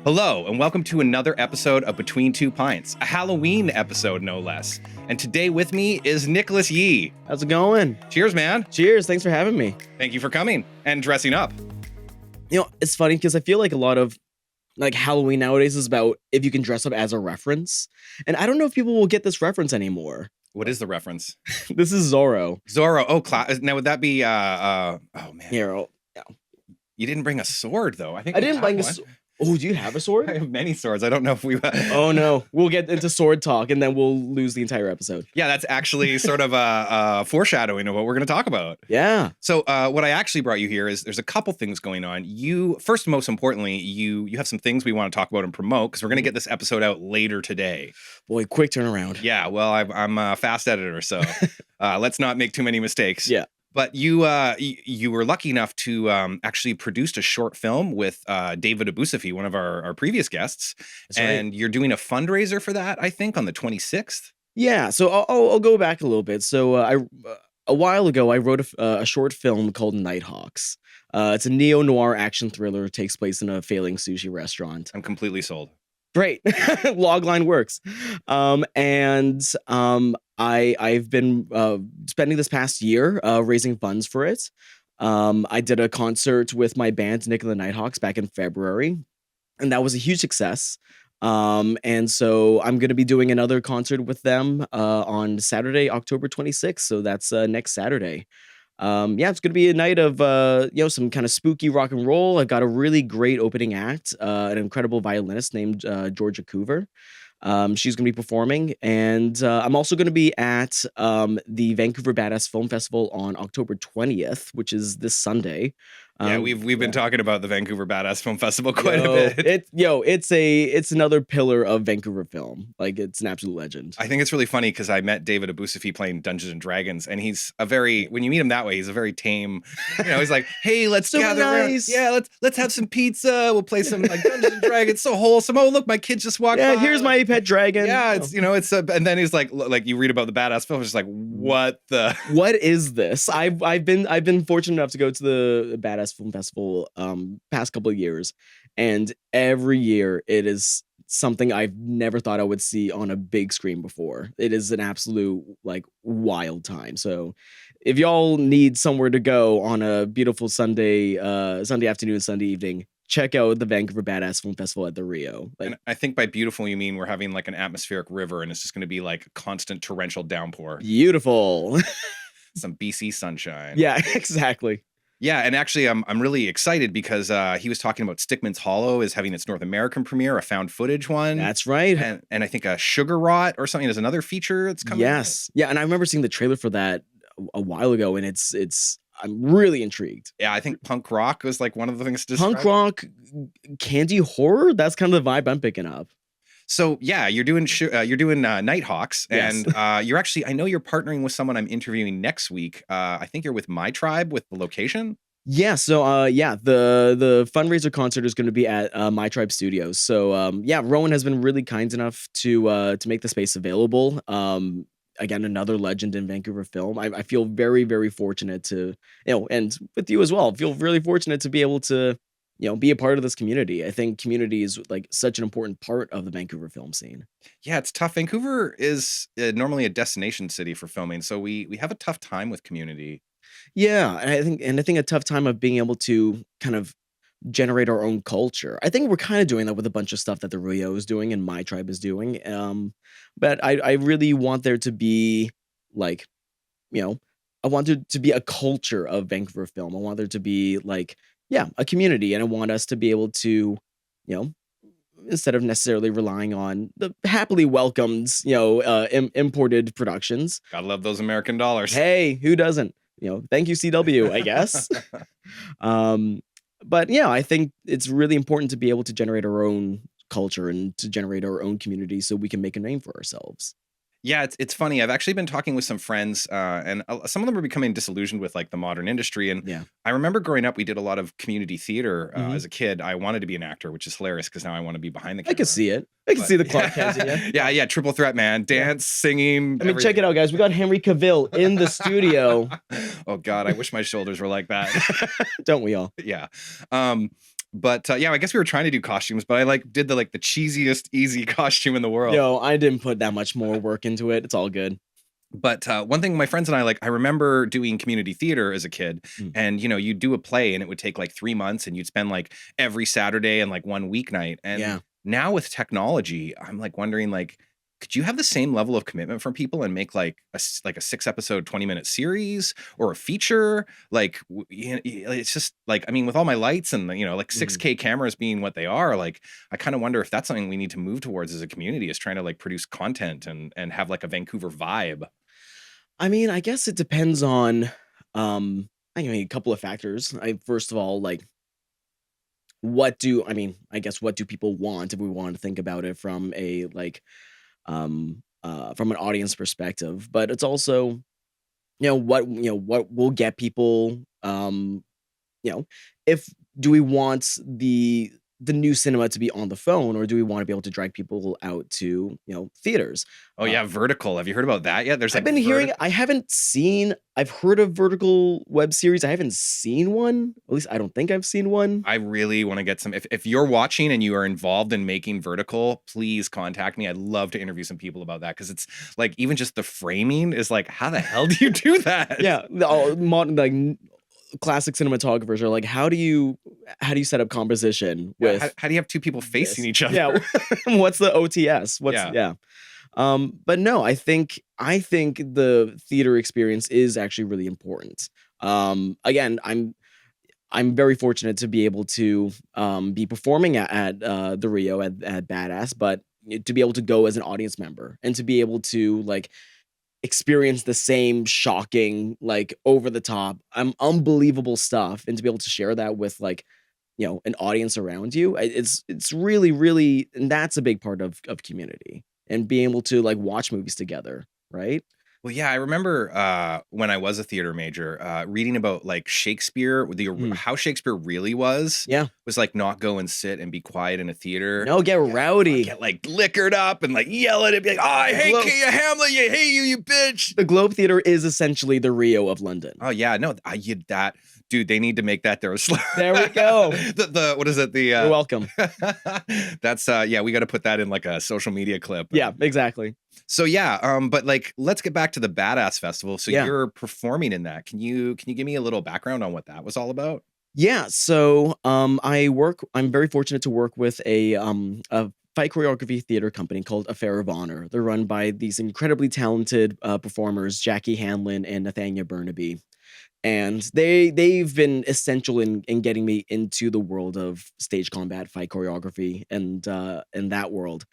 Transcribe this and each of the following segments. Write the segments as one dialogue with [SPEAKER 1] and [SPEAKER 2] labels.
[SPEAKER 1] Hello, and welcome to another episode of Between Two Pints, a Halloween episode, no less. And today with me is Nicholas Yee.
[SPEAKER 2] How's it going?
[SPEAKER 1] Cheers, man.
[SPEAKER 2] Cheers. Thanks for having me.
[SPEAKER 1] Thank you for coming and dressing up.
[SPEAKER 2] You know, it's funny because I feel like a lot of Halloween nowadays is about if you can dress up as a reference. And I don't know if people will get this reference anymore.
[SPEAKER 1] What is the reference?
[SPEAKER 2] This is Zorro.
[SPEAKER 1] Zorro. Oh, now would that be, oh man.
[SPEAKER 2] Here,
[SPEAKER 1] You didn't bring a sword, though. I
[SPEAKER 2] didn't bring a sword. Oh, do you have a sword?
[SPEAKER 1] I have many swords. I don't know if we...
[SPEAKER 2] Oh, no. We'll get into sword talk, and then we'll lose the entire episode.
[SPEAKER 1] Yeah, that's actually sort of a foreshadowing of what we're going to talk about.
[SPEAKER 2] Yeah.
[SPEAKER 1] So what I actually brought you here is there's a couple things going on. You, first, most importantly, you have some things we want to talk about and promote because we're going to get this episode out later today.
[SPEAKER 2] Boy, quick turnaround.
[SPEAKER 1] Yeah, well, I'm a fast editor, so let's not make too many mistakes.
[SPEAKER 2] Yeah.
[SPEAKER 1] But you were lucky enough to actually produce a short film with David Abusafi, one of our previous guests.
[SPEAKER 2] That's
[SPEAKER 1] and
[SPEAKER 2] right.
[SPEAKER 1] You're doing a fundraiser for that, I think, on the 26th.
[SPEAKER 2] Yeah, so I'll go back a little bit. So a while ago, I wrote a short film called Nighthawks. It's a neo-noir action thriller. It takes place in a failing sushi restaurant.
[SPEAKER 1] I'm completely sold.
[SPEAKER 2] Great. Logline works. I've been spending this past year raising funds for it. I did a concert with my band, Nick and the Nighthawks, back in February, and that was a huge success. And so I'm going to be doing another concert with them on Saturday, October 26th. So that's next Saturday. It's going to be a night of, some kind of spooky rock and roll. I've got a really great opening act, an incredible violinist named Georgia Coover. She's going to be performing, and I'm also going to be at the Vancouver Badass Film Festival on October 20th, which is this Sunday.
[SPEAKER 1] We've been talking about the Vancouver Badass Film Festival quite a bit.
[SPEAKER 2] It's another pillar of Vancouver film. Like, it's an absolute legend.
[SPEAKER 1] I think it's really funny because I met David Abusafi playing Dungeons and Dragons, and he's when you meet him that way, he's a very tame. He's like, hey, let's
[SPEAKER 2] So
[SPEAKER 1] gather
[SPEAKER 2] nice.
[SPEAKER 1] around. Yeah, let's have some pizza. We'll play some Dungeons and Dragons. So wholesome. Oh, look, my kids just walked by.
[SPEAKER 2] Yeah, here's my pet dragon.
[SPEAKER 1] Yeah, and then he's like you read about the badass film, it's just like, what
[SPEAKER 2] is this? I've been fortunate enough to go to the Badass Film Festival past couple of years, and every year it is something I've never thought I would see on a big screen before. It is an absolute wild time. So if y'all need somewhere to go on a beautiful Sunday afternoon, Sunday evening, check out the Vancouver Badass Film Festival at the Rio.
[SPEAKER 1] And I think by beautiful you mean we're having an atmospheric river, and it's just going to be a constant torrential downpour.
[SPEAKER 2] Beautiful.
[SPEAKER 1] Some BC sunshine.
[SPEAKER 2] Yeah, exactly.
[SPEAKER 1] Yeah, and actually, I'm really excited because he was talking about Stickman's Hollow is having its North American premiere, a found footage one.
[SPEAKER 2] That's right.
[SPEAKER 1] And I think a Sugar Rot or something is another feature that's coming.
[SPEAKER 2] Yes. Yeah, and I remember seeing the trailer for that a while ago, and it's I'm really intrigued.
[SPEAKER 1] Yeah, I think punk rock was one of the things to describe.
[SPEAKER 2] Punk rock, candy horror. That's kind of the vibe I'm picking up.
[SPEAKER 1] So yeah, you're doing Nighthawks,
[SPEAKER 2] Yes.
[SPEAKER 1] and you're actually, I know you're partnering with someone I'm interviewing next week. I think you're with My Tribe with the location.
[SPEAKER 2] Yeah. So the fundraiser concert is going to be at My Tribe Studios. So Rowan has been really kind enough to make the space available. Again, another legend in Vancouver film. I feel very, very fortunate to, and with you as well, I feel really fortunate to be able to, be a part of this community. I think community is such an important part of the Vancouver film scene.
[SPEAKER 1] Yeah, it's tough. Vancouver is normally a destination city for filming, so we have a tough time with community.
[SPEAKER 2] Yeah, and I think a tough time of being able to kind of generate our own culture. I think we're kind of doing that with a bunch of stuff that the Rio is doing and My Tribe is doing. But I really want there to be I want there to be a culture of Vancouver film. I want there to be a community, and I want us to be able to, instead of necessarily relying on the happily welcomed, imported productions.
[SPEAKER 1] Gotta love those American dollars.
[SPEAKER 2] Hey, who doesn't? Thank you, CW, I guess. But yeah, I think it's really important to be able to generate our own culture and to generate our own community so we can make a name for ourselves.
[SPEAKER 1] Yeah, it's funny. I've actually been talking with some friends, and some of them are becoming disillusioned with the modern industry. And
[SPEAKER 2] Yeah.
[SPEAKER 1] I remember growing up, we did a lot of community theater
[SPEAKER 2] Mhm.
[SPEAKER 1] as a kid. I wanted to be an actor, which is hilarious because now I want to be behind the
[SPEAKER 2] I
[SPEAKER 1] camera.
[SPEAKER 2] can see it. I can
[SPEAKER 1] But-
[SPEAKER 2] see the Clark Kent in you.
[SPEAKER 1] Yeah, triple threat, man. Dance, singing.
[SPEAKER 2] I mean, check it out, guys. We got Henry Cavill in the studio.
[SPEAKER 1] Oh God, I wish my shoulders were like that.
[SPEAKER 2] Don't we all?
[SPEAKER 1] Yeah. But yeah, I guess we were trying to do costumes, but I like did the like the cheesiest easy costume in the world.
[SPEAKER 2] Yo, I didn't put that much more work into it. It's all good.
[SPEAKER 1] But one thing my friends and I like, I remember doing community theater as a kid,
[SPEAKER 2] Mm.
[SPEAKER 1] and you'd do a play, and it would take like 3 months, and you'd spend like every Saturday and like one weeknight. And
[SPEAKER 2] Yeah.
[SPEAKER 1] now with technology, I'm like wondering like, could you have the same level of commitment from people and make like like a 6 episode 20-minute series or a feature? Like it's just like, I mean, with all my lights and like
[SPEAKER 2] Mhm.
[SPEAKER 1] 6K cameras being what they are, like I kind of wonder if that's something we need to move towards as a community, is trying to like produce content and have like a Vancouver vibe.
[SPEAKER 2] I mean, I guess it depends on, I mean, a couple of factors. First of all, like, I guess what do people want if we want to think about it from a like, from an audience perspective? But it's also, what will get people, you know, if do we want the new cinema to be on the phone, or do we want to be able to drag people out to theaters?
[SPEAKER 1] Oh
[SPEAKER 2] Uh,
[SPEAKER 1] yeah, Vertical. Have you heard about that yet? There's
[SPEAKER 2] I've
[SPEAKER 1] like
[SPEAKER 2] been hearing
[SPEAKER 1] vertical.
[SPEAKER 2] I haven't seen I've heard of vertical web series. I haven't seen one. At least I don't think I've seen one.
[SPEAKER 1] I really want to get some. If you're watching and you are involved in making Vertical, please contact me. I'd love to interview some people about that, because it's like even just the framing is like, how the hell do you do that?
[SPEAKER 2] Yeah, the all modern classic cinematographers are like, how do you set up composition
[SPEAKER 1] Yeah.
[SPEAKER 2] with
[SPEAKER 1] How do you have two people facing
[SPEAKER 2] this?
[SPEAKER 1] each other?
[SPEAKER 2] Yeah, what's the OTS? What's
[SPEAKER 1] Yeah.
[SPEAKER 2] yeah. But no, I think the theater experience is actually really important. Again, I'm very fortunate to be able to be performing at the Rio at Badass, but to be able to go as an audience member and to be able to like experience the same shocking, like over the top, unbelievable stuff, and to be able to share that with like an audience around you, it's really really, and that's a big part of community and being able to like watch movies together, right?
[SPEAKER 1] Well, yeah, I remember when I was a theater major, reading about like Shakespeare,
[SPEAKER 2] Mm,
[SPEAKER 1] how Shakespeare really was
[SPEAKER 2] yeah.
[SPEAKER 1] like not go and sit and be quiet in a theater.
[SPEAKER 2] No, get rowdy.
[SPEAKER 1] Get like liquored up and like yell at it, be like, "Oh, I hate
[SPEAKER 2] Globe,
[SPEAKER 1] you, Hamlet! You hate you, you bitch!"
[SPEAKER 2] the Globe Theater is essentially the Rio of London.
[SPEAKER 1] Oh yeah, no, I did that, dude. They need to make that their slow.
[SPEAKER 2] There we go.
[SPEAKER 1] The what is it? The
[SPEAKER 2] You're welcome.
[SPEAKER 1] that's yeah, we got to put that in like a social media clip.
[SPEAKER 2] Yeah, exactly.
[SPEAKER 1] So yeah, but like let's get back to the Badass Festival. So
[SPEAKER 2] Yeah.
[SPEAKER 1] you're performing in that. Can you give me a little background on what that was all about?
[SPEAKER 2] Yeah, so I'm very fortunate to work with a fight choreography theater company called Affair of Honor. They're run by these incredibly talented performers, Jackie Hanlon and Nathania Burnaby. And they've been essential in getting me into the world of stage combat, fight choreography, and in that world.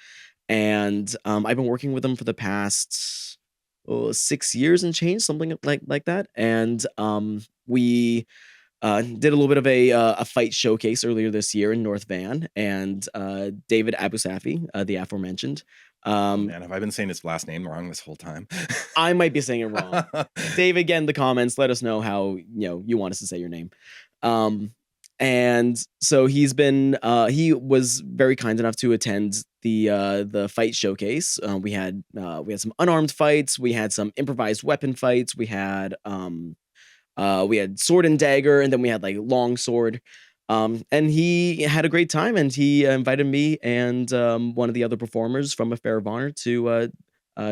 [SPEAKER 2] And I've been working with them for the past 6 years and change, something like that. And we did a little bit of a fight showcase earlier this year in North Van, and David Abusafi, the aforementioned.
[SPEAKER 1] Oh
[SPEAKER 2] Um,
[SPEAKER 1] man, have I been saying his last name wrong this whole time?
[SPEAKER 2] I might be saying it wrong. Dave, again, the comments. Let us know how you want us to say your name. Um, and so he was very kind enough to attend the fight showcase. We had some unarmed fights. We had some improvised weapon fights. We had sword and dagger, and then we had like long sword. And he had a great time, and he invited me and one of the other performers from Affair of Honor to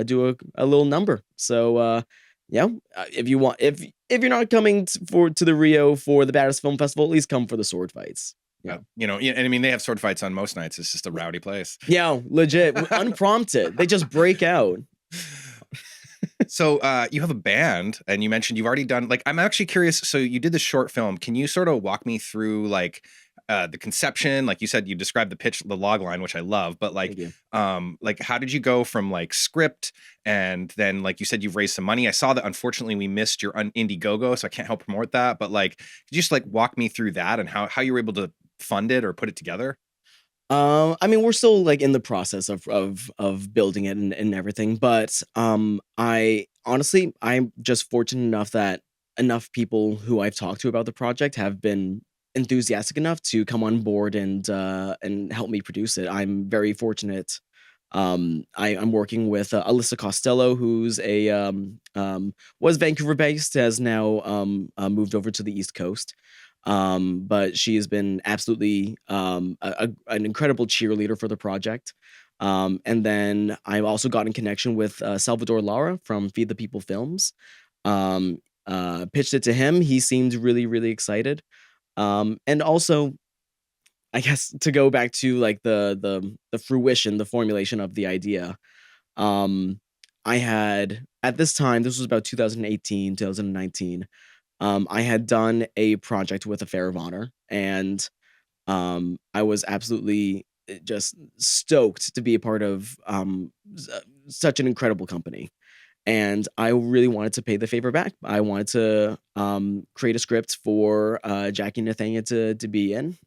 [SPEAKER 2] do a little number. So yeah, if you want, if you're not coming to the Rio for the Badass Film Festival, at least come for the sword fights. Yeah,
[SPEAKER 1] Yeah, and I mean they have sword fights on most nights. It's just a rowdy place.
[SPEAKER 2] yeah, legit, unprompted. They just break out.
[SPEAKER 1] So you have a band, and you mentioned you've already done, like, I'm actually curious. So you did the short film. Can you sort of walk me through like the conception? Like you said, you described the pitch, the log line, which I love, but
[SPEAKER 2] Thank you.
[SPEAKER 1] like how did you go from like script, and then like you said you've raised some money. I saw that unfortunately we missed your Indiegogo, so I can't help promote that. But like, could you just like walk me through that and how you were able to fund it or put it together?
[SPEAKER 2] I mean, we're still like in the process of building it and everything, but I honestly, I'm just fortunate enough that enough people who I've talked to about the project have been enthusiastic enough to come on board and help me produce it. I'm very fortunate. I'm working with Alyssa Costello, who's was Vancouver based, has now moved over to the East Coast. But she has been absolutely an incredible cheerleader for the project. And then I've also got in connection with Salvador Lara from Feed the People Films. Pitched it to him. He seemed really, really excited. And also, I guess to go back to like the fruition, the formulation of the idea. Um, I had at this time, this was about 2018, 2019. I had done a project with a Fair of Honor, and I was absolutely just stoked to be a part of such an incredible company. And I really wanted to pay the favor back. I wanted to create a script for Jackie Nathania to be in.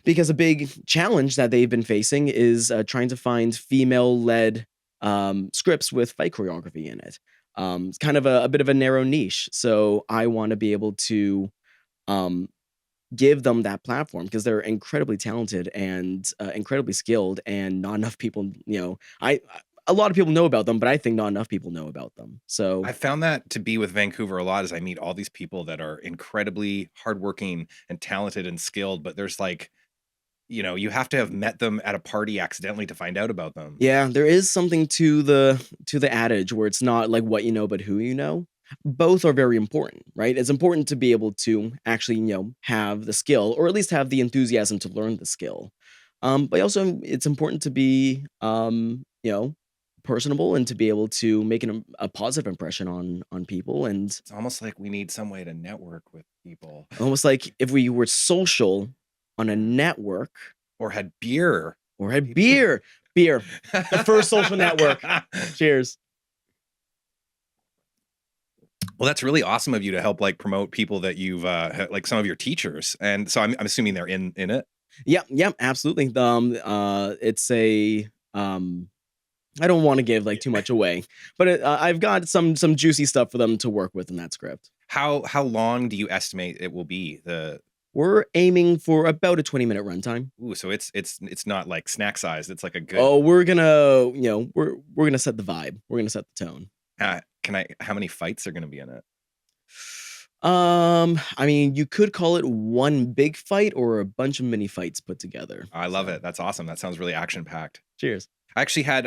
[SPEAKER 2] Because a big challenge that they've been facing is trying to find female-led scripts with fight choreography in it. It's kind of a bit of a narrow niche, so I want to be able to um, give them that platform because they're incredibly talented and incredibly skilled, and not enough people, a lot of people know about them, but I think not enough people know about them. So
[SPEAKER 1] I found that to be with Vancouver a lot as I meet all these people that are incredibly hardworking and talented and skilled, but there's like, you have to have met them at a party accidentally to find out about them.
[SPEAKER 2] yeah, there is something to the adage where it's not like what you know, but who you know. Both are very important, right? It's important to be able to actually, have the skill or at least have the enthusiasm to learn the skill. But also it's important to be, personable and to be able to make a positive impression on people, and
[SPEAKER 1] It's almost like we need some way to network with people
[SPEAKER 2] almost like if we were social on a network
[SPEAKER 1] or had beer.
[SPEAKER 2] or had beer, the first social network. Cheers.
[SPEAKER 1] Well, that's really awesome of you to help like promote people that you've like some of your teachers. And so I'm assuming they're in it.
[SPEAKER 2] Yeah, absolutely. It's a I don't want to give like too much away, but I've got some juicy stuff for them to work with in that script.
[SPEAKER 1] How long do you estimate it will be?
[SPEAKER 2] We're aiming for about a 20-minute runtime.
[SPEAKER 1] Ooh, so it's not like snack sized. It's like a good.
[SPEAKER 2] Oh, we're gonna, we're gonna set the vibe. We're gonna set the tone.
[SPEAKER 1] How many fights are going to be in it?
[SPEAKER 2] I mean, you could call it one big fight or a bunch of mini fights put together.
[SPEAKER 1] I love it. That's awesome. That sounds really action packed.
[SPEAKER 2] Cheers.
[SPEAKER 1] I actually had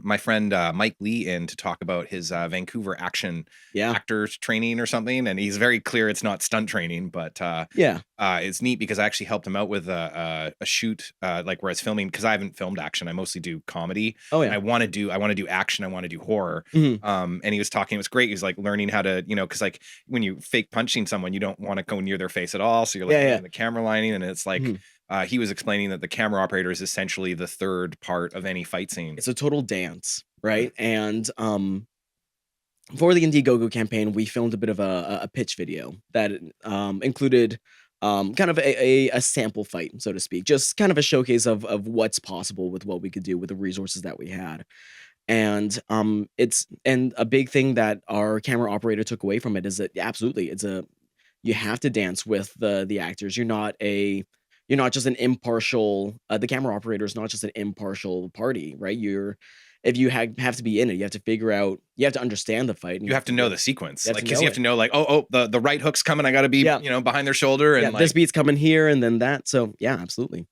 [SPEAKER 1] my friend Mike Lee in to talk about his Vancouver action actors training or something, and he's very clear it's not stunt training, but it's neat because I actually helped him out with a shoot like where I was filming, because I haven't filmed action. I mostly do comedy.
[SPEAKER 2] Oh yeah.
[SPEAKER 1] And I want to do action. I want to do horror. And he was talking. It was great. He was like learning how to, because like when you fake punching someone, you don't want to go near their face at all. So you're like in the camera lining, and it's like. He was explaining that the camera operator is essentially the third part of any fight scene.
[SPEAKER 2] It's a total dance, right? And for the Indiegogo campaign, we filmed a bit of a pitch video that included kind of a sample fight, so to speak, just kind of a showcase of what's possible with what we could do with the resources that we had. And and a big thing that our camera operator took away from it is that absolutely you have to dance with the actors. You're not just an impartial, the camera operator is not just an impartial party, right? If you have to be in it, you have to figure out, you have to understand the fight.
[SPEAKER 1] You have to know the sequence, like, because you have to know, like, the right hook's coming, I got to be, behind their shoulder, and
[SPEAKER 2] this beat's coming here, and then that. So yeah, absolutely.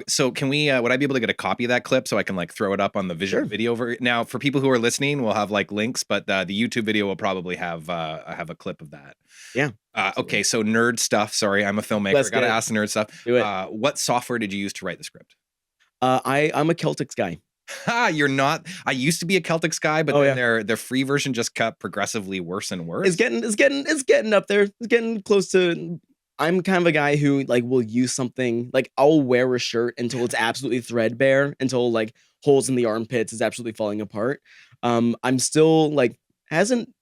[SPEAKER 1] So can we, would I be able to get a copy of that clip so I can like throw it up on the visual video now for people who are listening? We'll have like links, but the YouTube video will probably have a clip of that.
[SPEAKER 2] Yeah.
[SPEAKER 1] Okay. So nerd stuff. Sorry, I'm a filmmaker. Got to ask the nerd stuff.
[SPEAKER 2] Do it.
[SPEAKER 1] What software did you use to write the script?
[SPEAKER 2] I'm a Celtics guy.
[SPEAKER 1] You're not. I used to be a Celtics guy, but then their free version just got progressively worse and worse.
[SPEAKER 2] It's getting up there. It's getting close to. I'm kind of a guy who like will use something, like I'll wear a shirt until it's absolutely threadbare, until like holes in the armpits is absolutely falling apart. I'm still like hasn't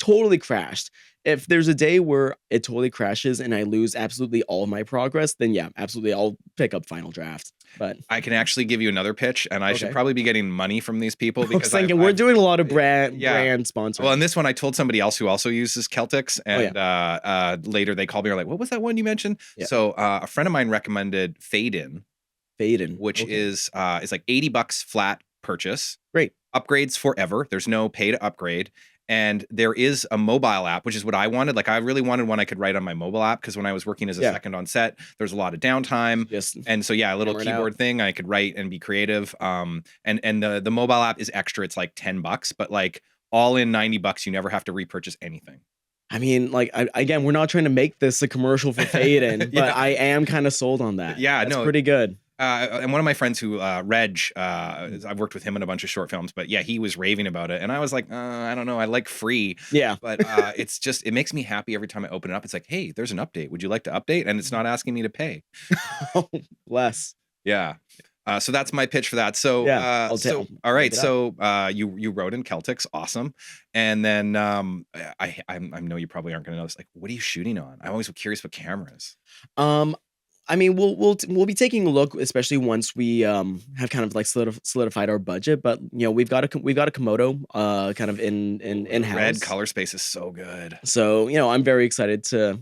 [SPEAKER 2] totally crashed. If there's a day where it totally crashes and I lose absolutely all of my progress, then yeah, absolutely I'll pick up Final Draft. But
[SPEAKER 1] I can actually give you another pitch, and I should probably be getting money from these people, because
[SPEAKER 2] I was thinking we're doing a lot of brand sponsors.
[SPEAKER 1] Well, in this one, I told somebody else who also uses Celtics, and later they called me and were like, "What was that one you mentioned?" Yeah. So a friend of mine recommended Fade In, which is like $80 flat purchase.
[SPEAKER 2] Great.
[SPEAKER 1] Upgrades forever. There's no pay to upgrade. And there is a mobile app, which is what I wanted. Like I really wanted one I could write on my mobile app, because when I was working as a second on set, there's a lot of downtime.
[SPEAKER 2] Just
[SPEAKER 1] and so yeah, a little keyboard thing I could write and be creative. And the mobile app is extra. It's like $10, but like all in $90, you never have to repurchase anything.
[SPEAKER 2] I mean, like, again, we're not trying to make this a commercial for Faden, but I am kind of sold on that.
[SPEAKER 1] Yeah,
[SPEAKER 2] that's
[SPEAKER 1] no,
[SPEAKER 2] pretty good.
[SPEAKER 1] And one of my friends who, Reg, I've worked with him in a bunch of short films, but yeah, he was raving about it. And I was like, I don't know. I like free.
[SPEAKER 2] Yeah.
[SPEAKER 1] But it's just, it makes me happy every time I open it up. It's like, hey, there's an update. Would you like to update? And it's not asking me to pay.
[SPEAKER 2] Oh, bless.
[SPEAKER 1] Yeah. So that's my pitch for that. So, all right. So, you wrote in Celtics. Awesome. And then, I know you probably aren't going to know this. Like, what are you shooting on? I'm always curious what cameras.
[SPEAKER 2] I mean, we'll be taking a look, especially once we have kind of like solidified our budget. But you know, we've got a Komodo kind of in house.
[SPEAKER 1] Red color space is so good.
[SPEAKER 2] So you know, I'm very excited to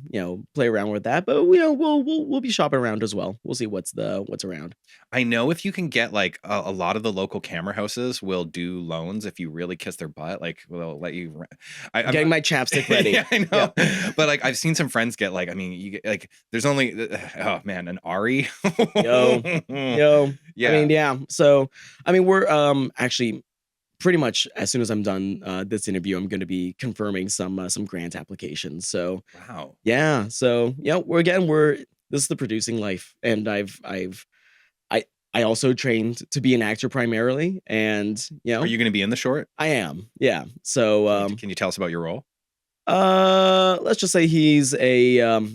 [SPEAKER 2] play around with that. But you know, we'll be shopping around as well. We'll see what's around.
[SPEAKER 1] I know if you can get like a lot of the local camera houses will do loans if you really kiss their butt. Like they'll let you.
[SPEAKER 2] I'm getting my chapstick ready.
[SPEAKER 1] Yeah, I know. Yeah. But like I've seen some friends get like, I mean, you get like there's only oh man, an Ari.
[SPEAKER 2] yo. Yeah. I mean, yeah. So I mean, we're actually pretty much as soon as I'm done this interview, I'm going to be confirming some grant applications. So
[SPEAKER 1] wow.
[SPEAKER 2] Yeah. So yeah, this is the producing life, and I also trained to be an actor primarily, and
[SPEAKER 1] Are you going to be in the short?
[SPEAKER 2] I am. Yeah. So
[SPEAKER 1] can you tell us about your role?
[SPEAKER 2] Let's just say he's the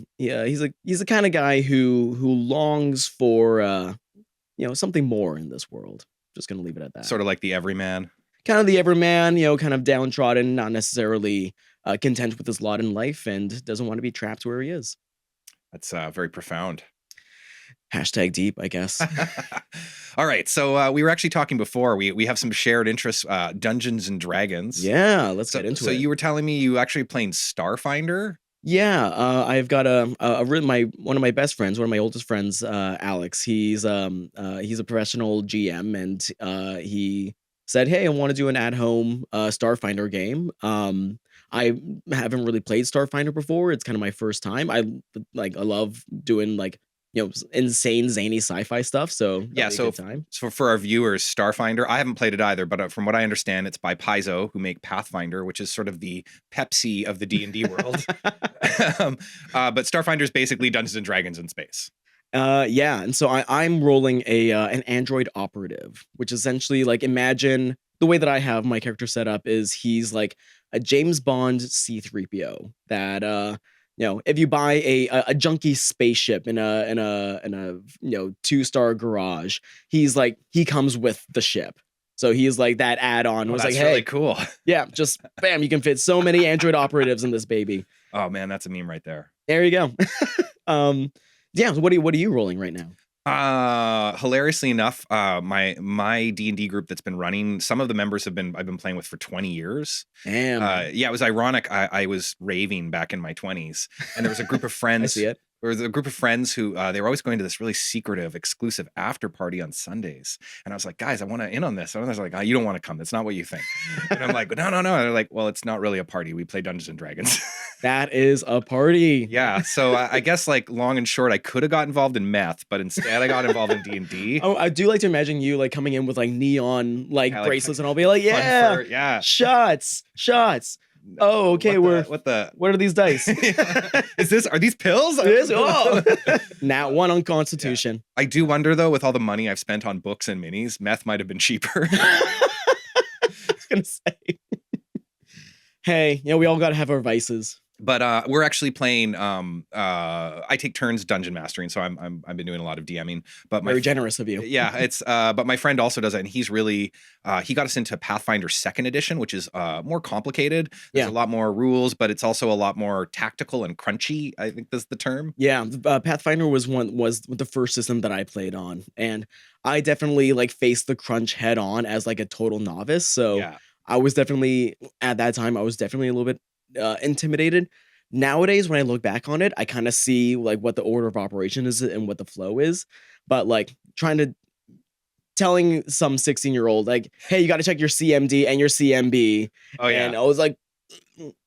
[SPEAKER 2] kind of guy who longs for something more in this world. Just gonna leave it at that.
[SPEAKER 1] Sort of like the everyman.
[SPEAKER 2] Kind of the everyman, kind of downtrodden, not necessarily content with his lot in life, and doesn't want to be trapped where he is.
[SPEAKER 1] That's very profound.
[SPEAKER 2] Hashtag deep, I guess.
[SPEAKER 1] All right. So we were actually talking before. We have some shared interests, Dungeons and Dragons.
[SPEAKER 2] Yeah, let's get into it.
[SPEAKER 1] So you were telling me you actually playing Starfinder?
[SPEAKER 2] Yeah, I've got one of my best friends, one of my oldest friends, Alex. He's a professional GM, and he said, "Hey, I want to do an at-home Starfinder game." I haven't really played Starfinder before. It's kind of my first time. I love doing insane zany sci-fi stuff. So
[SPEAKER 1] yeah, so for our viewers, Starfinder, I haven't played it either, but from what I understand, it's by Paizo, who make Pathfinder, which is sort of the Pepsi of the D&D world. But Starfinder is basically Dungeons and Dragons in space.
[SPEAKER 2] Yeah, and so I'm rolling an android operative, which essentially, like, imagine the way that I have my character set up is he's like a James Bond C-3PO that if you buy a junky spaceship in a 2-star garage, he comes with the ship. So he's like that add-on.
[SPEAKER 1] Was like, hey, really cool.
[SPEAKER 2] Yeah, just bam, you can fit so many android operatives in this baby.
[SPEAKER 1] Oh man, that's a meme right there.
[SPEAKER 2] There you go. Yeah, so what are you rolling right now?
[SPEAKER 1] Hilariously enough, my D&D group that's been running, some of the members I've been playing with for 20 years.
[SPEAKER 2] Damn.
[SPEAKER 1] Yeah, it was ironic. I was raving back in my 20s, and there was a group of friends.
[SPEAKER 2] I see it.
[SPEAKER 1] There was a group of friends who they were always going to this really secretive, exclusive after party on Sundays. And I was like, guys, I want to in on this. And I was like, you don't want to come. That's not what you think. And I'm like, no. And they're like, well, it's not really a party. We play Dungeons and Dragons.
[SPEAKER 2] That is a party.
[SPEAKER 1] Yeah. So I guess like long and short, I could have got involved in meth, but instead I got involved in D&D.
[SPEAKER 2] Oh, I do like to imagine you like coming in with like neon bracelets, and I'll be like, yeah, shots. Oh, okay.
[SPEAKER 1] What
[SPEAKER 2] are these dice?
[SPEAKER 1] Are these pills?
[SPEAKER 2] It is. Oh, Nat 1 on Constitution.
[SPEAKER 1] Yeah. I do wonder though, with all the money I've spent on books and minis, meth might have been cheaper.
[SPEAKER 2] I was gonna say, hey, we all gotta have our vices.
[SPEAKER 1] But we're actually playing. I take turns dungeon mastering, so I've been doing a lot of DMing. But
[SPEAKER 2] very generous of you.
[SPEAKER 1] Yeah, it's. But my friend also does it, and he's really. He got us into Pathfinder 2nd Edition, which is more complicated. There's a lot more rules, but it's also a lot more tactical and crunchy. I think that's the term.
[SPEAKER 2] Yeah, Pathfinder was the first system that I played on, and I definitely faced the crunch head on as like a total novice. So yeah. I was definitely at that time. I was definitely a little bit intimidated. Nowadays, when I look back on it, I kind of see like what the order of operation is and what the flow is. But like telling some 16-year-old like, hey, you got to check your CMD and your CMB.
[SPEAKER 1] Oh yeah.
[SPEAKER 2] And I was like,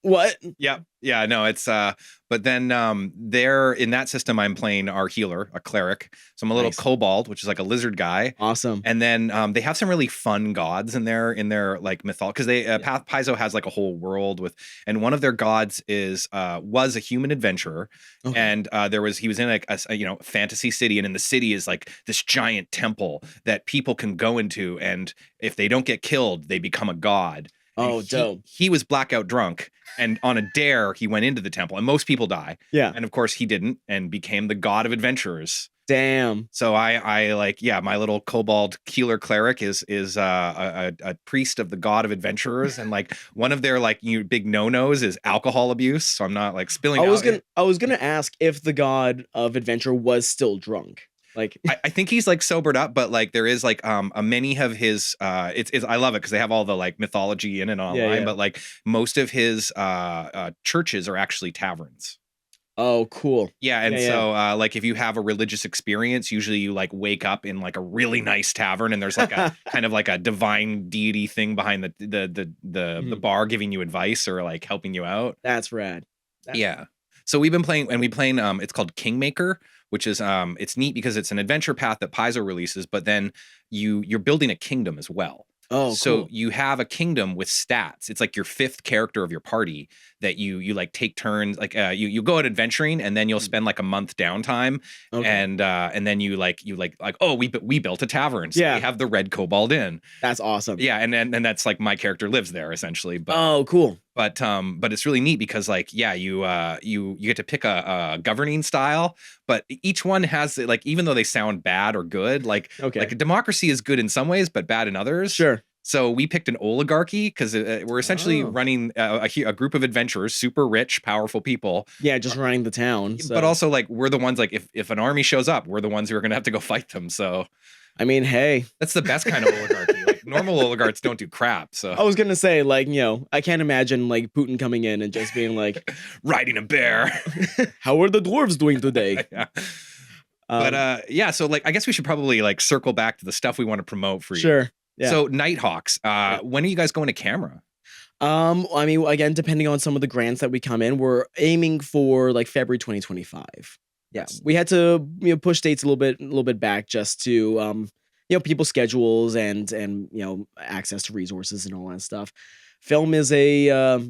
[SPEAKER 2] What?
[SPEAKER 1] Yeah. Yeah, no, it's but then there in that system I'm playing our healer, a cleric. So I'm a little
[SPEAKER 2] Nice.
[SPEAKER 1] kobold, which is like a lizard guy.
[SPEAKER 2] Awesome.
[SPEAKER 1] And then they have some really fun gods in their like mythology because they Paizo has like a whole world with, and one of their gods is was a human adventurer,
[SPEAKER 2] Okay.
[SPEAKER 1] and he was in like a fantasy city, and in the city is like this giant temple that people can go into, and if they don't get killed, they become a god. And
[SPEAKER 2] Oh, dope.
[SPEAKER 1] he was blackout drunk, and on a dare he went into the temple, and most people die.
[SPEAKER 2] Yeah.
[SPEAKER 1] And of course he didn't, and became the god of adventurers.
[SPEAKER 2] Damn.
[SPEAKER 1] So I like, yeah, my little kobold healer cleric is a priest of the god of adventurers, and like one of their like big no-nos is alcohol abuse. So I'm not like spilling out.
[SPEAKER 2] I was gonna ask if the god of adventure was still drunk. Like
[SPEAKER 1] I think he's like sobered up, but like there is like many of his it's I love it because they have all the like mythology in and online, but like most of his churches are actually taverns.
[SPEAKER 2] Oh, cool.
[SPEAKER 1] Yeah, and so like if you have a religious experience, usually you like wake up in like a really nice tavern, and there's like a kind of like a divine deity thing behind the bar giving you advice or like helping you out.
[SPEAKER 2] That's rad.
[SPEAKER 1] Yeah. So we've been playing, and we playing it's called Kingmaker, which is it's neat because it's an adventure path that Paizo releases, but then you're building a kingdom as well.
[SPEAKER 2] Oh,
[SPEAKER 1] so
[SPEAKER 2] cool.
[SPEAKER 1] you have a kingdom with stats. It's like your fifth character of your party that you like take turns. Like you go out adventuring, and then you'll spend like a month downtime, and then you like oh we built a tavern. So we have the Red Kobold Inn.
[SPEAKER 2] That's awesome.
[SPEAKER 1] Yeah, and that's like my character lives there essentially. But
[SPEAKER 2] oh, cool.
[SPEAKER 1] But it's really neat because like you get to pick a governing style, but each one has like, even though they sound bad or good, like a democracy is good in some ways but bad in others.
[SPEAKER 2] Sure.
[SPEAKER 1] So we picked an oligarchy because we're essentially running a group of adventurers, super rich, powerful people.
[SPEAKER 2] Yeah, just running the town. So.
[SPEAKER 1] But also like we're the ones like if an army shows up, we're the ones who are going to have to go fight them. So
[SPEAKER 2] I mean, hey,
[SPEAKER 1] that's the best kind of oligarchy. Like normal oligarchs don't do crap. So I
[SPEAKER 2] was gonna say, like, I can't imagine like Putin coming in and just being like
[SPEAKER 1] riding a bear.
[SPEAKER 2] How are the dwarves doing today?
[SPEAKER 1] Yeah. But yeah, so like I guess we should probably like circle back to the stuff we want to promote for you.
[SPEAKER 2] Sure. Yeah.
[SPEAKER 1] So Nighthawks, when are you guys going to camera?
[SPEAKER 2] I mean, again, depending on some of the grants that we come in, we're aiming for like February 2025. Yeah, we had to push dates a little bit back just to people's schedules and access to resources and all that stuff. Film is a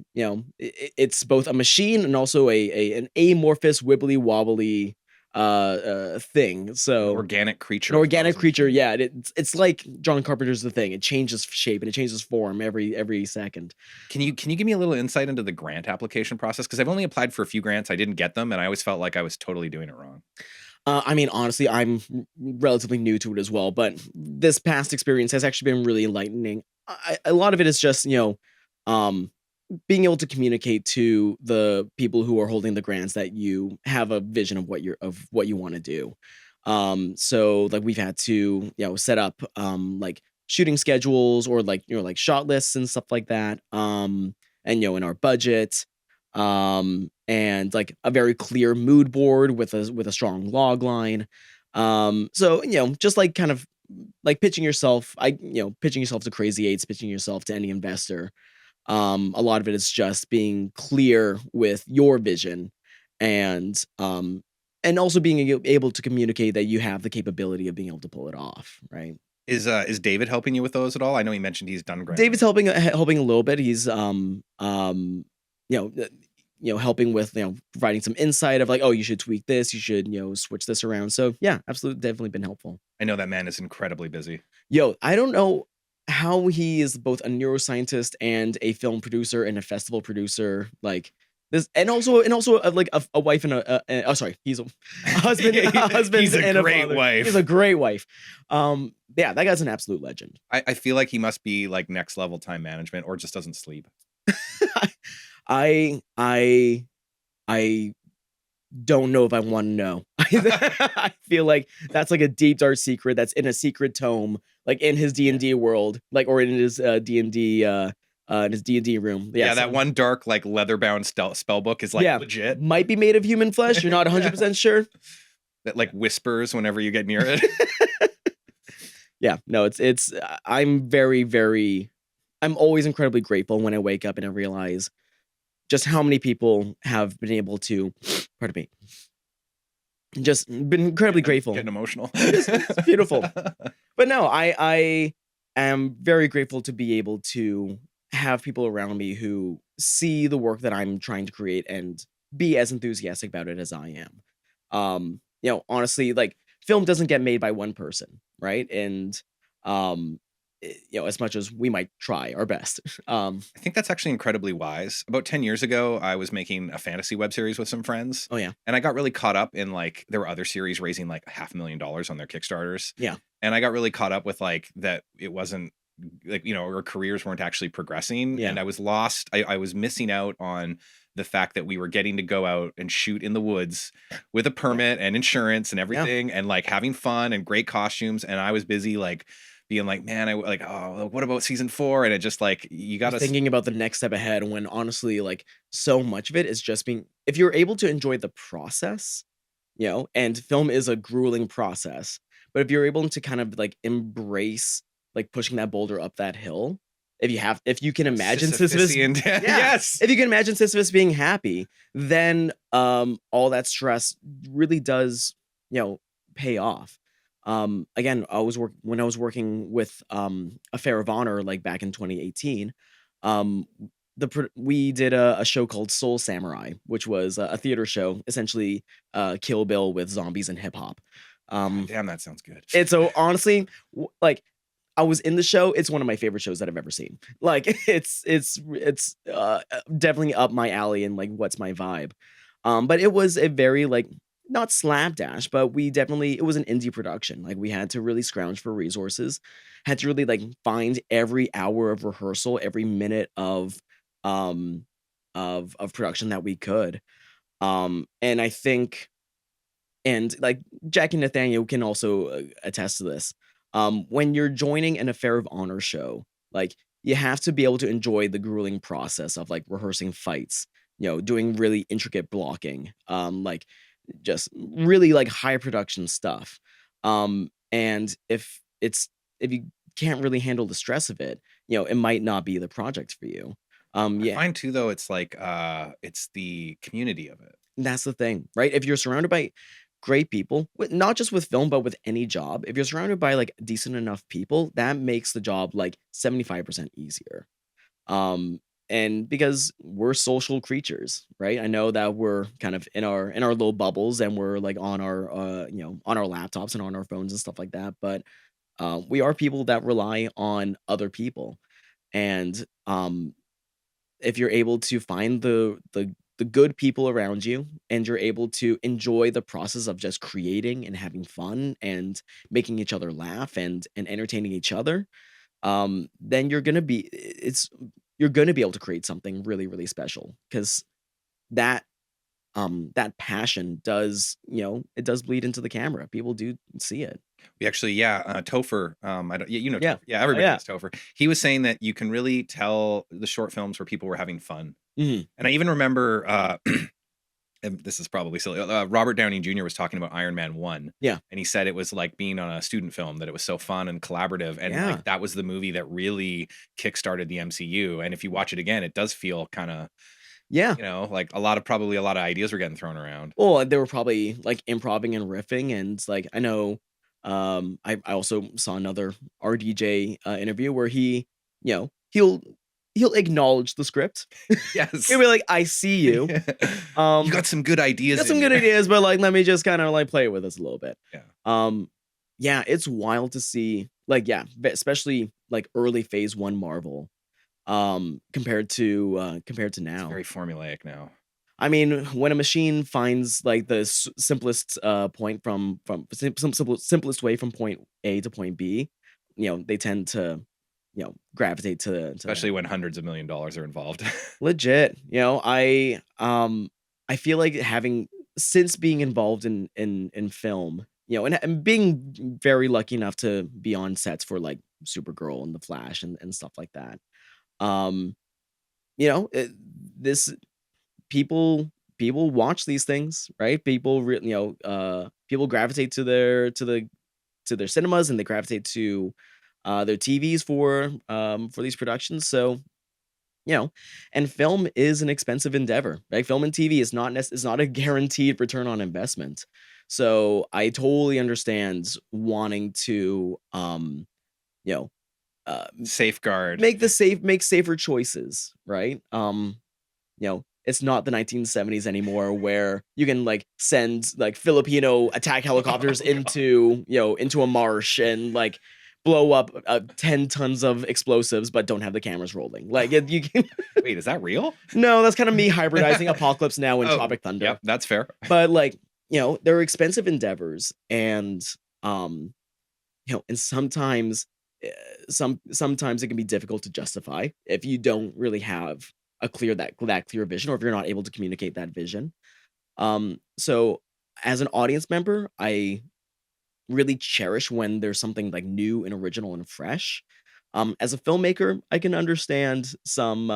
[SPEAKER 2] it's both a machine and also an amorphous wibbly wobbly thing. So
[SPEAKER 1] an organic creature.
[SPEAKER 2] An organic creature, yeah. It's like John Carpenter's The Thing. It changes shape and it changes form every second.
[SPEAKER 1] Can you give me a little insight into the grant application process? Because I've only applied for a few grants. I didn't get them, and I always felt like I was totally doing it wrong.
[SPEAKER 2] I mean, honestly, I'm relatively new to it as well, but this past experience has actually been really enlightening. A lot of it is just, being able to communicate to the people who are holding the grants that you have a vision of what you want to do. So like we've had to, set up like shooting schedules or like shot lists and stuff like that. And in our budget. And like a very clear mood board with a strong log line. So just like kind of like pitching yourself to Crazy Eights, pitching yourself to any investor. A lot of it is just being clear with your vision and also being able to communicate that you have the capability of being able to pull it off, right?
[SPEAKER 1] Is David helping you with those at all? I know he mentioned he's done grants.
[SPEAKER 2] David's helping a little bit. He's helping with providing some insight of like, oh, you should tweak this, you should switch this around. So yeah, absolutely, definitely been helpful.
[SPEAKER 1] I know that man is incredibly busy.
[SPEAKER 2] I don't know how he is both a neuroscientist and a film producer and a festival producer, like this, and also like a wife and he's a husband.
[SPEAKER 1] He's a great wife.
[SPEAKER 2] He's a great wife. Yeah, that guy's an absolute legend.
[SPEAKER 1] I feel like he must be like next level time management, or just doesn't sleep.
[SPEAKER 2] I don't know if I want to know. I feel like that's like a deep dark secret that's in a secret tome, like in his D&D world, like, or in his D&D in his D&D room.
[SPEAKER 1] Yeah, that one dark like leather bound spell book is like legit.
[SPEAKER 2] Might be made of human flesh. You're not 100% sure.
[SPEAKER 1] That like whispers whenever you get near it.
[SPEAKER 2] Yeah, no, it's I'm very, very, I'm always incredibly grateful when I wake up and I realize just how many people have been able to, pardon me, just been incredibly grateful.
[SPEAKER 1] Getting emotional.
[SPEAKER 2] It's beautiful. But no, I am very grateful to be able to have people around me who see the work that I'm trying to create and be as enthusiastic about it as I am. Honestly, like film doesn't get made by one person, right? And um, as much as we might try our best.
[SPEAKER 1] I think that's actually incredibly wise. About 10 years ago, I was making a fantasy web series with some friends,
[SPEAKER 2] Oh yeah,
[SPEAKER 1] and I got really caught up in like there were other series raising like $500,000 on their Kickstarters.
[SPEAKER 2] yeah,
[SPEAKER 1] And I got really caught up with like that it wasn't like, our careers weren't actually progressing.
[SPEAKER 2] yeah.
[SPEAKER 1] And I was lost. I was missing out on the fact that we were getting to go out and shoot in the woods with a permit and insurance and
[SPEAKER 2] Yeah.
[SPEAKER 1] everything and like having fun and great costumes. And I was busy like being like, man, I like, oh, what about season 4? And it just like, you got to,
[SPEAKER 2] Thinking about the next step ahead when honestly, like so much of it is just being if you're able to enjoy the process, and film is a grueling process, but if you're able to kind of like embrace like pushing that boulder up that hill, if you can imagine Sisyphus,
[SPEAKER 1] Sisyphean.
[SPEAKER 2] yeah,
[SPEAKER 1] Yes.
[SPEAKER 2] if you can imagine Sisyphus being happy, then all that stress really does, pay off. Again, when I was working with a Fair of Honor like back in 2018. um we did a show called Soul Samurai, which was a theater show, essentially Kill Bill with zombies and hip hop.
[SPEAKER 1] God
[SPEAKER 2] Um
[SPEAKER 1] damn, that sounds good.
[SPEAKER 2] and so honestly, like I was in the show. It's one of my favorite shows that I've ever seen. Like it's definitely up my alley and like what's my vibe. But it was a very like not slapdash, but it was an indie production. Like we had to really scrounge for resources, had to really like find every hour of rehearsal, every minute um of production that we could. And I think and like Jack and Nathaniel can also attest to this. When you're joining an Affair of Honor show, like you have to be able to enjoy the grueling process of like rehearsing fights, doing really intricate blocking, like just really like high production stuff. And if you can't really handle the stress of it, it might not be the project for you.
[SPEAKER 1] I
[SPEAKER 2] Yeah,
[SPEAKER 1] find too, though, it's like, it's the community of it.
[SPEAKER 2] that's the thing, right? If you're surrounded by great people, not just with film, but with any job, if you're surrounded by like decent enough people, that makes the job like 75% easier. Um, and because we're social creatures, right? I know that we're kind of in our little bubbles and we're like on our on our laptops and on our phones and stuff like that, but we are people that rely on other people. And if you're able to find the good people around you and you're able to enjoy the process of just creating and having fun and making each other laugh and entertaining each other, then you're gonna be able to create something really, really special because that that passion does, it does bleed into the camera. People do see it.
[SPEAKER 1] We actually, yeah, Topher, I don't, yeah,
[SPEAKER 2] Yeah.
[SPEAKER 1] Topher. Yeah,
[SPEAKER 2] Oh
[SPEAKER 1] everybody
[SPEAKER 2] yeah.
[SPEAKER 1] knows Topher. He was saying that you can really tell the short films where people were having fun.
[SPEAKER 2] Mhm.
[SPEAKER 1] And I even remember, and this is probably silly. Robert Downey Jr. was talking about Iron Man 1,
[SPEAKER 2] Yeah.
[SPEAKER 1] and he said it was like being on a student film, that it was so fun and collaborative. And
[SPEAKER 2] Yeah.
[SPEAKER 1] like that was the movie that really kickstarted the MCU. And if you watch it again, it does feel kind of,
[SPEAKER 2] Yeah.
[SPEAKER 1] like probably a lot of ideas were getting thrown around.
[SPEAKER 2] Well, they were probably like improving and riffing, and like I know, I also saw another RDJ interview where you know, he'll he'll acknowledge the script.
[SPEAKER 1] Yes.
[SPEAKER 2] He'll be like, "I see you.
[SPEAKER 1] You got some good ideas.
[SPEAKER 2] Got some
[SPEAKER 1] in
[SPEAKER 2] good
[SPEAKER 1] here.
[SPEAKER 2] ideas, but like let me just kind of like play with this a little bit."
[SPEAKER 1] Yeah.
[SPEAKER 2] Yeah, it's wild to see. Like, yeah, especially like early phase 1 Marvel, compared to
[SPEAKER 1] It's
[SPEAKER 2] now.
[SPEAKER 1] very formulaic now.
[SPEAKER 2] I mean, when a machine finds like the simplest point from simplest way from point A to point B, they tend to, gravitate to that.
[SPEAKER 1] Especially when hundreds of $1 million are involved.
[SPEAKER 2] Legit. I feel like having since being involved in film, and being very lucky enough to be on sets for like Supergirl and The Flash and stuff like that. Um, this people watch these things, right? People gravitate to their cinemas and they gravitate to their TVs for these productions. So you know, and film is an expensive endeavor. Right? Film and TV is not a guaranteed return on investment. So I totally understand wanting to, you know,
[SPEAKER 1] Safeguard.
[SPEAKER 2] make safer choices, right? It's not the 1970s anymore where you can like send like Filipino attack helicopters
[SPEAKER 1] Oh, God.
[SPEAKER 2] into a marsh and like blow up 10 tons of explosives but don't have the cameras rolling. Like you can
[SPEAKER 1] Wait, is that real?
[SPEAKER 2] No, that's kind of me hybridizing Apocalypse Now and
[SPEAKER 1] Oh,
[SPEAKER 2] Tropic Thunder.
[SPEAKER 1] yep, that's fair.
[SPEAKER 2] But like, they're expensive endeavors and and sometimes sometimes it can be difficult to justify if you don't really have that clear vision or if you're not able to communicate that vision. So as an audience member, I really cherish when there's something like new and original and fresh. As a filmmaker, I can understand some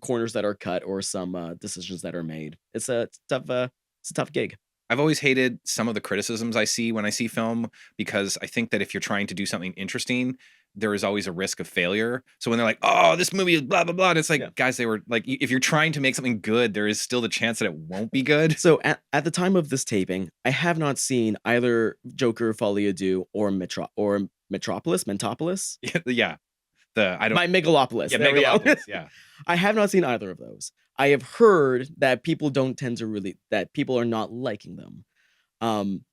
[SPEAKER 2] corners that are cut or some decisions that are made. It's a tough gig.
[SPEAKER 1] I've always hated some of the criticisms I see when I see film because I think that if you're trying to do something interesting, there is always a risk of failure. So when they're like, "Oh, this movie is blah blah blah," and it's like,
[SPEAKER 2] Yeah.
[SPEAKER 1] guys, they were like, if you're trying to make something good, there is still the chance that it won't be good.
[SPEAKER 2] So at the time of this taping, I have not seen either Joker Folie à Deux or Mentopolis.
[SPEAKER 1] Yeah, I don't.
[SPEAKER 2] My Megalopolis.
[SPEAKER 1] Yeah,
[SPEAKER 2] There we go.
[SPEAKER 1] Megalopolis. Yeah,
[SPEAKER 2] I have not seen either of those. I have heard that people don't tend to really that people are not liking them. Um,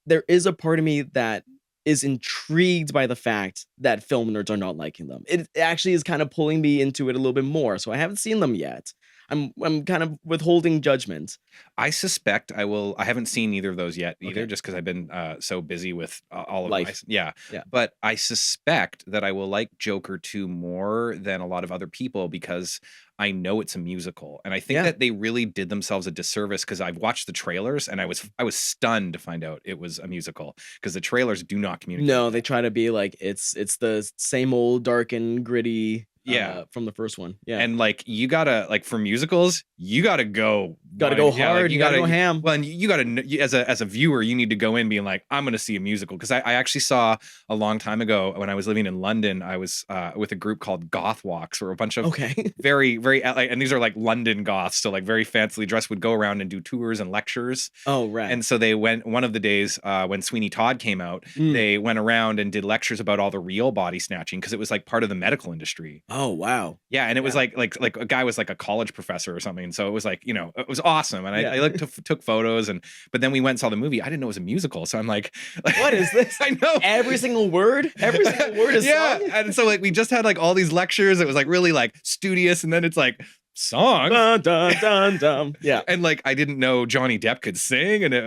[SPEAKER 2] there is a part of me that is intrigued by the fact that film nerds are not liking them. It actually is kind of pulling me into it a little bit more. So I haven't seen them yet. I'm kind of withholding judgment.
[SPEAKER 1] I suspect I will. I haven't seen either of those yet either,
[SPEAKER 2] Okay.
[SPEAKER 1] just because I've been so busy with all of
[SPEAKER 2] Life.
[SPEAKER 1] yeah.
[SPEAKER 2] Yeah.
[SPEAKER 1] But I suspect that I will like Joker 2 more than a lot of other people because I know it's a musical, and I think
[SPEAKER 2] Yeah.
[SPEAKER 1] that they really did themselves a disservice because I've watched the trailers and I was stunned to find out it was a musical because the trailers do not communicate.
[SPEAKER 2] No, they try to be like it's the same old dark and gritty
[SPEAKER 1] Yeah.
[SPEAKER 2] from the first one. Yeah.
[SPEAKER 1] And like you gotta like for musicals, you gotta go
[SPEAKER 2] Gotta go
[SPEAKER 1] yeah, like,
[SPEAKER 2] hard, you gotta go ham.
[SPEAKER 1] Well, and you gotta as a viewer, you need to go in being like, I'm gonna see a musical because I actually saw a long time ago when I was living in London. I was with a group called Goth Walks, or a bunch of
[SPEAKER 2] Okay.
[SPEAKER 1] very very and these are like London goths, so like very fancily dressed, would go around and do tours and lectures.
[SPEAKER 2] Oh, right.
[SPEAKER 1] And so they went one of the days when Sweeney Todd came out, they went around and did lectures about all the real body snatching because it was like part of the medical industry.
[SPEAKER 2] Oh, wow.
[SPEAKER 1] Yeah, and it was like a guy was like a college professor or something. So it was like, it was awesome. And
[SPEAKER 2] Yeah.
[SPEAKER 1] I like took photos but then we went and saw the movie. I didn't know it was a musical. So I'm like,
[SPEAKER 2] What is this?
[SPEAKER 1] I know.
[SPEAKER 2] Every single word is
[SPEAKER 1] Yeah.
[SPEAKER 2] sung?
[SPEAKER 1] And so like we just had like all these lectures. It was like really like studious, and then it's like songs.
[SPEAKER 2] Dun, dun, dun, dun. Yeah.
[SPEAKER 1] And like I didn't know Johnny Depp could sing, and it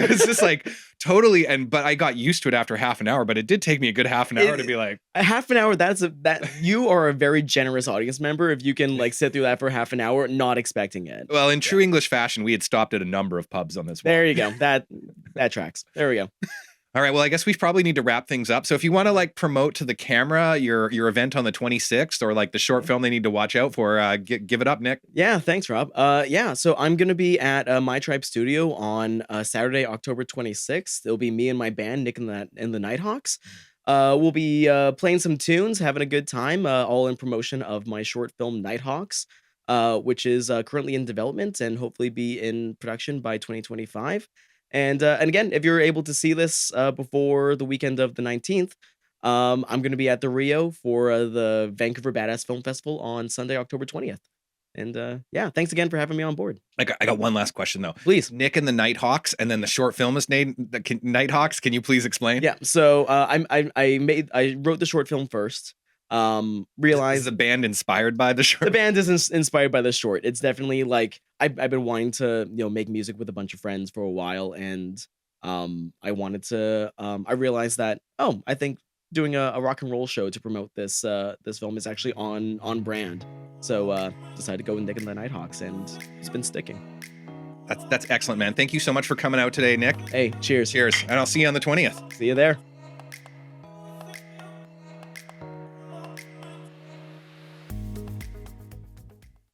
[SPEAKER 1] was just like totally. But I got used to it after half an hour. But it did take me a good half an hour to be like,
[SPEAKER 2] A half an hour, that you are a very generous audience member if you can like sit through that for half an hour not expecting it.
[SPEAKER 1] well, in true English fashion, we had stopped at a number of pubs on this one.
[SPEAKER 2] There you go. That tracks. There we go.
[SPEAKER 1] All right. Well, I guess we probably need to wrap things up. So if you want to like promote to the camera your event on the 26th, or like the short film they need to watch out for, give it up, Nick.
[SPEAKER 2] Yeah, thanks, Rob. So I'm gonna be at My Tribe Studio on Saturday, October 26th. It'll be me and my band, Nick and the Nighthawks. We'll be playing some tunes, having a good time, all in promotion of my short film Nighthawks, which is currently in development and hopefully be in production by 2025. And again, if you're able to see this before the weekend of the 19th, I'm going to be at the Rio for the Vancouver Badass Film Festival on Sunday, October 20th. And yeah, thanks again for having me on board.
[SPEAKER 1] I got one last question though.
[SPEAKER 2] Please.
[SPEAKER 1] Nick and the Nighthawks, and then the short film is named Nighthawks. Can you please explain?
[SPEAKER 2] Yeah. So I wrote the short film first.
[SPEAKER 1] Is
[SPEAKER 2] Realized
[SPEAKER 1] the band inspired by the short?
[SPEAKER 2] the band is inspired by the short. It's definitely like I've been wanting to make music with a bunch of friends for a while, and I wanted to I realized that I think doing a rock and roll show to promote this film is actually on brand. So decided to go with Nick and the Nighthawks, and it's been sticking.
[SPEAKER 1] That's excellent, man. Thank you so much for coming out today, Nick.
[SPEAKER 2] Hey, cheers.
[SPEAKER 1] Cheers, and I'll see you on the 20th.
[SPEAKER 2] See you there.